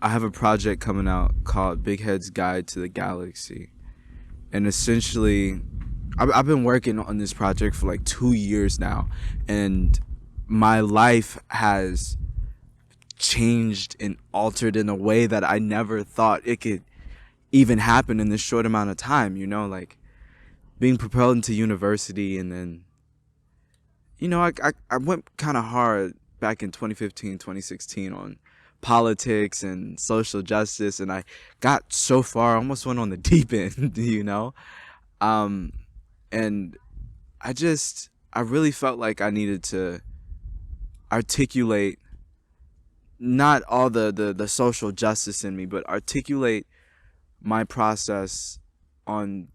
I have a project coming out called Bighead's Guide to the Galaxy. And essentially, I've been working on this project for like 2 years now. And my life has changed and altered in a way that I never thought it could even happen in this short amount of time. Like being propelled into university, and then, I went kind of hard back in 2015, 2016 on politics and social justice, and I got so far, almost went on the deep end. Um, and I really felt like I needed to articulate not all the social justice in me, but articulate my process on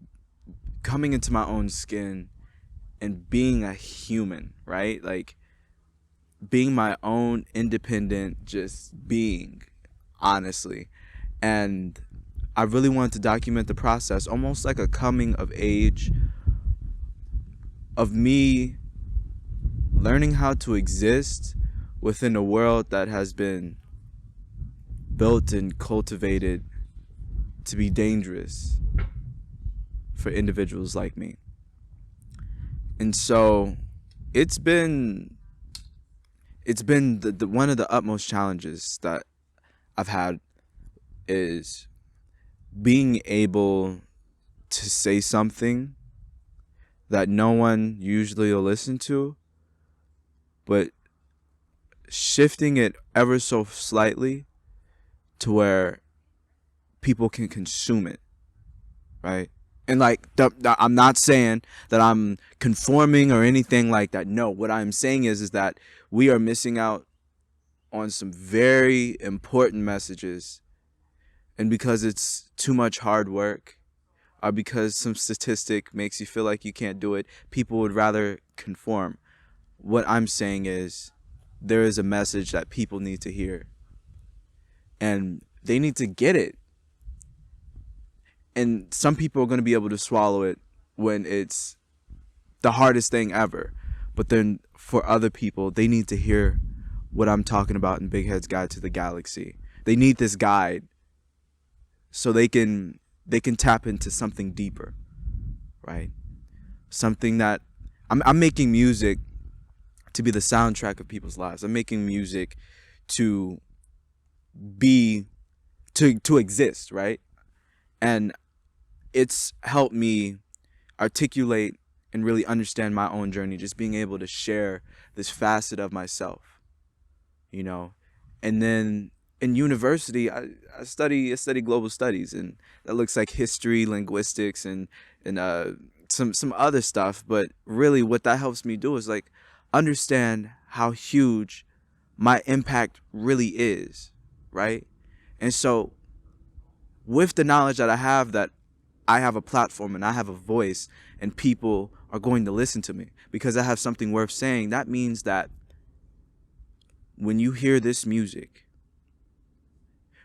coming into my own skin and being a human, right? Like being my own independent, just being, honestly. And I really wanted to document the process, almost like a coming of age of me learning how to exist within a world that has been built and cultivated to be dangerous for individuals like me. And so it's been the one of the utmost challenges that I've had is being able to say something that no one usually will listen to, but shifting it ever so slightly to where people can consume it, right? And like, I'm not saying that I'm conforming or anything like that. No, what I'm saying is that we are missing out on some very important messages. And because it's too much hard work, or because some statistic makes you feel like you can't do it, people would rather conform. What I'm saying is there is a message that people need to hear. And they need to get it. And some people are going to be able to swallow it when it's the hardest thing ever. But then for other people, they need to hear what I'm talking about in Bighead's Guide to the Galaxy. They need this guide so they can tap into something deeper, right? Something that I'm making music to be the soundtrack of people's lives. I'm making music to be to exist, right? And it's helped me articulate and really understand my own journey, just being able to share this facet of myself, And then in university, I study global studies, and that looks like history, linguistics, and some other stuff. But really, what that helps me do is like understand how huge my impact really is, right? And so, with the knowledge that I have a platform and I have a voice, and people are going to listen to me because I have something worth saying, that means that when you hear this music,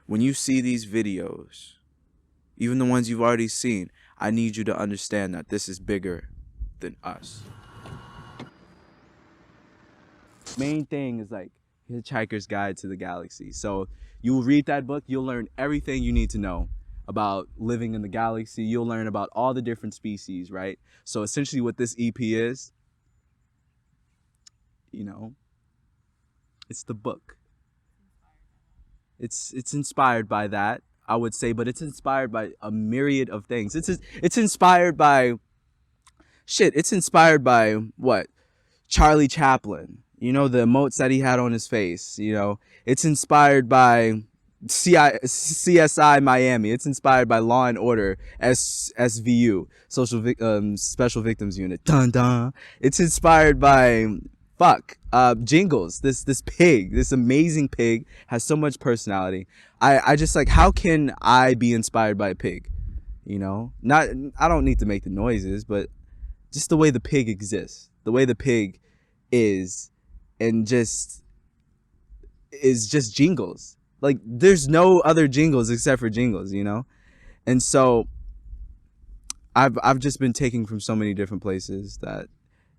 when you see these videos, even the ones you've already seen, I need you to understand that this is bigger than us. Main thing is like Hitchhiker's Guide to the Galaxy. So you'll read that book, you'll learn everything you need to know about living in the galaxy. You'll learn about all the different species, right? So essentially what this EP is, it's the book. It's inspired by that, I would say, but it's inspired by a myriad of things. It's inspired by It's inspired by what? Charlie Chaplin. The emotes that he had on his face. It's inspired by CSI Miami. It's inspired by Law and Order, SVU, Special Victims Unit. Dun dun. It's inspired by Jingles. This pig, this amazing pig, has so much personality. I just like, how can I be inspired by a pig? Not, I don't need to make the noises, but just the way the pig exists, the way the pig is, and is just Jingles. Like, there's no other Jingles except for Jingles, And so I've just been taking from so many different places that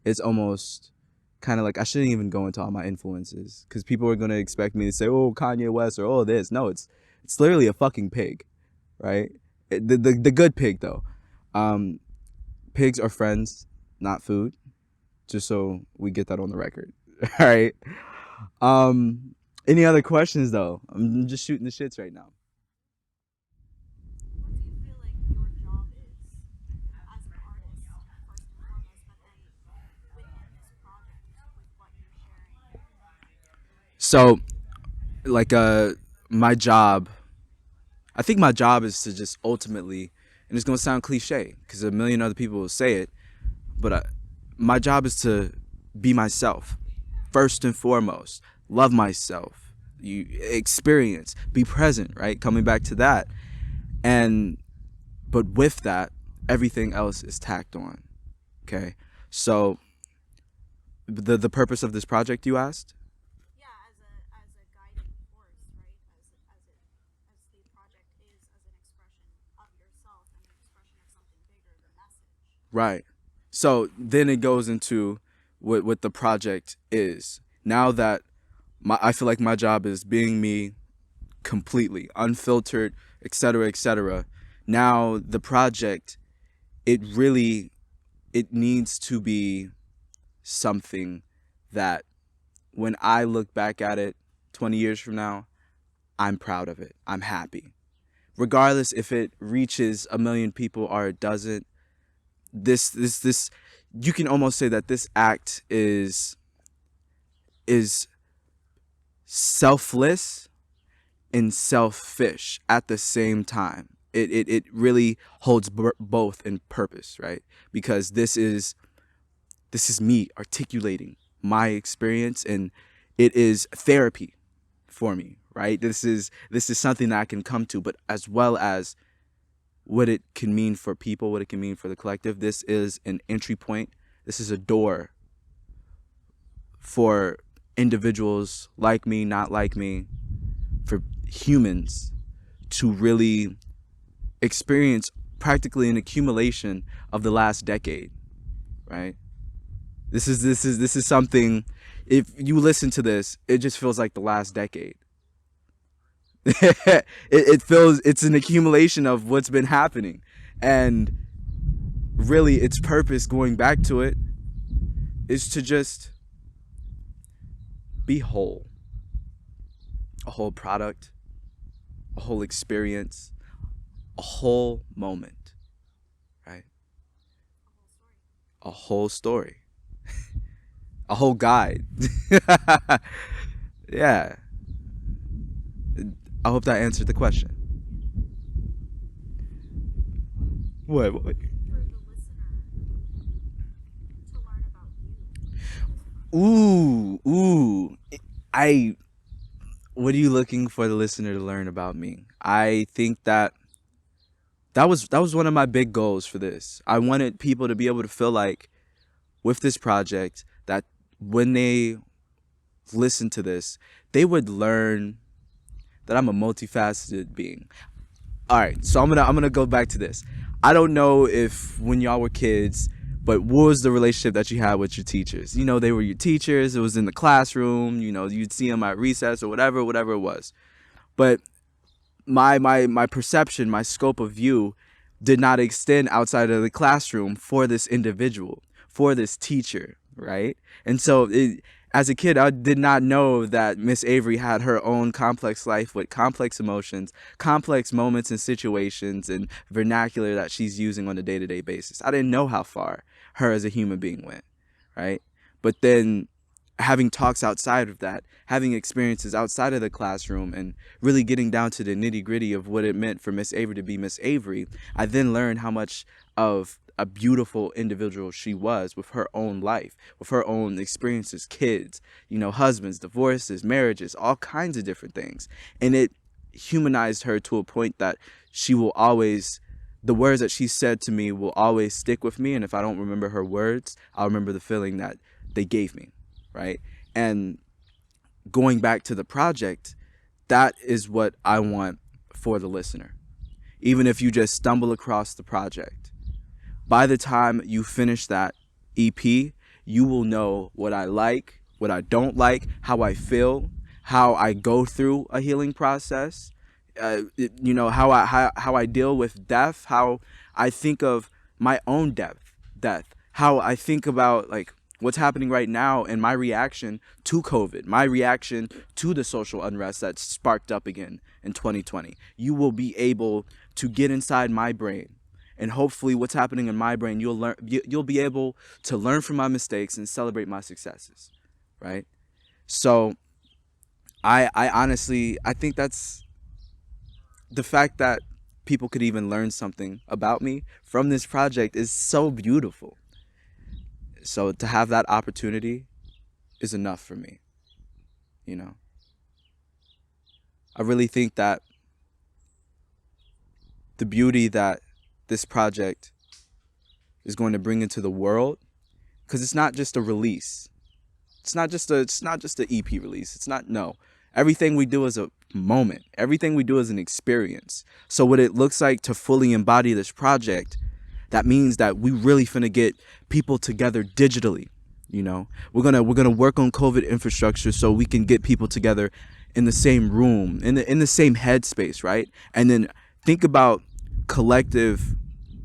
it's almost kind of like I shouldn't even go into all my influences because people are gonna expect me to say, "Oh, Kanye West" or "Oh, this." No, it's literally a fucking pig, right? The good pig though. Um, Pigs are friends, not food. Just so we get that on the record. All right. Um, any other questions though? I'm just shooting the shits right now. What do you feel like your job is as an artist, first and foremost, but then within this project with what you're sharing? So, like, my job. I think my job is to just ultimately, and it's gonna sound cliche because a million other people will say it, but my job is to be myself first and foremost. Love myself. You experience, be present, right? Coming back to that, and but with that, everything else is tacked on. Okay, so the purpose of this project you asked. Yeah, as a guiding force, right? As the project is as an expression of yourself and an expression of something bigger, the message. Right. So then it goes into what the project is. Now that I feel like my job is being me completely, unfiltered, etc., etc. Now the project, it really, it needs to be something that when I look back at it 20 years from now, I'm proud of it. I'm happy. Regardless if it reaches a million people or it doesn't, this you can almost say that this act is selfless and selfish at the same time. It really holds both in purpose, right? Because this is me articulating my experience, and it is therapy for me, right? This is something that I can come to, but as well as what it can mean for people, what it can mean for the collective. This is an entry point. This is a door for individuals like me, not like me, for humans to really experience practically an accumulation of the last decade, right? This is something. If you listen to this, it just feels like the last decade. It feels it's an accumulation of what's been happening, and really, its purpose, going back to it, is to just be whole, a whole product, a whole experience, a whole moment, right? A whole story, a whole guide. Yeah. I hope that answered the question. What? For the listener to learn about you through this project. Ooh. I. What are you looking for the listener to learn about me? I think that was one of my big goals for this. I wanted people to be able to feel like with this project that when they listen to this, they would learn that I'm a multifaceted being. All right, so I'm gonna go back to this. I don't know if when y'all were kids, but what was the relationship that you had with your teachers? You know, they were your teachers. It was in the classroom. You know, you'd see them at recess or whatever it was. But my perception, my scope of view, did not extend outside of the classroom for this individual, for this teacher, right? And so as a kid, I did not know that Miss Avery had her own complex life with complex emotions, complex moments and situations and vernacular that she's using on a day-to-day basis. I didn't know how far her as a human being went, right? But then having talks outside of that, having experiences outside of the classroom, and really getting down to the nitty gritty of what it meant for Miss Avery to be Miss Avery, I then learned how much of a beautiful individual she was with her own life, with her own experiences, kids, you know, husbands, divorces, marriages, all kinds of different things. And it humanized her to a point that she will always, the words that she said to me will always stick with me. And if I don't remember her words, I'll remember the feeling that they gave me, right? And going back to the project, that is what I want for the listener. Even if you just stumble across the project, by the time you finish that EP, you will know what I like, what I don't like, how I feel, how I go through a healing process, how I deal with death, how I think of my own death, how I think about like what's happening right now and my reaction to COVID, my reaction to the social unrest that sparked up again in 2020. You will be able to get inside my brain, and hopefully what's happening in my brain, you'll be able to learn from my mistakes and celebrate my successes, right? So I honestly, I think that's the fact that people could even learn something about me from this project is so beautiful. So to have that opportunity is enough for me, you know. I really think that the beauty that this project is going to bring into the world, because it's not just a release. It's not just a EP release. It's not, no. Everything we do is a moment. Everything we do is an experience. So what it looks like to fully embody this project, that means that we really finna get people together digitally. You know, we're gonna work on COVID infrastructure so we can get people together in the same room, in the same headspace, right? And then think about collective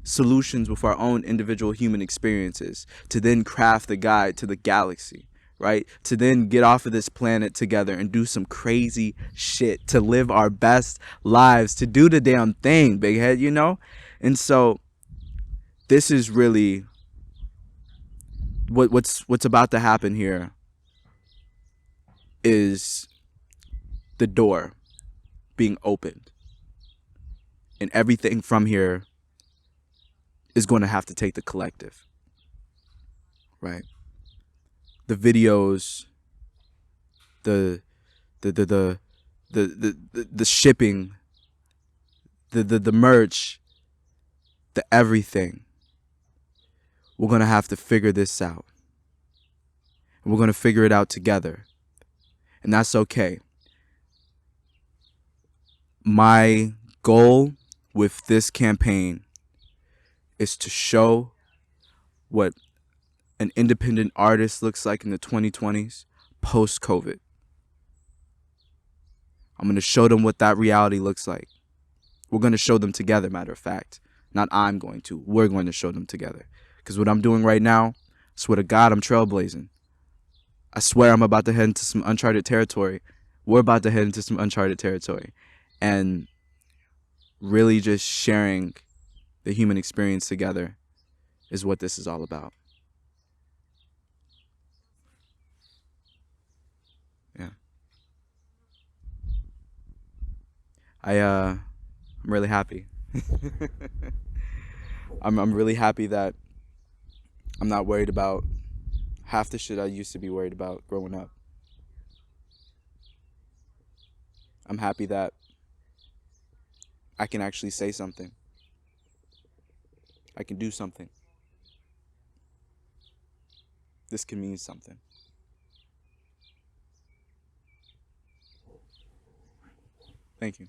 solutions with our own individual human experiences to then craft the guide to the galaxy, right? To then get off of this planet together and do some crazy shit, to live our best lives, to do the damn thing, Bighead, you know? And so this is really what's about to happen here is the door being opened. And everything from here is going to have to take the collective, right? The videos, the the shipping, the merch, the everything. We're going to have to figure this out. And we're going to figure it out together. And that's okay. My goal with this campaign is to show what an independent artist looks like in the 2020s post-COVID. I'm going to show them what that reality looks like. We're going to show them together, matter of fact. Not I'm going to. We're going to show them together. Because what I'm doing right now, I swear to God, I'm trailblazing. I swear I'm about to head into some uncharted territory. We're about to head into some uncharted territory. And really just sharing the human experience together is what this is all about. Yeah. I'm really happy. I'm really happy that I'm not worried about half the shit I used to be worried about growing up. I'm happy that I can actually say something. I can do something. This can mean something. Thank you.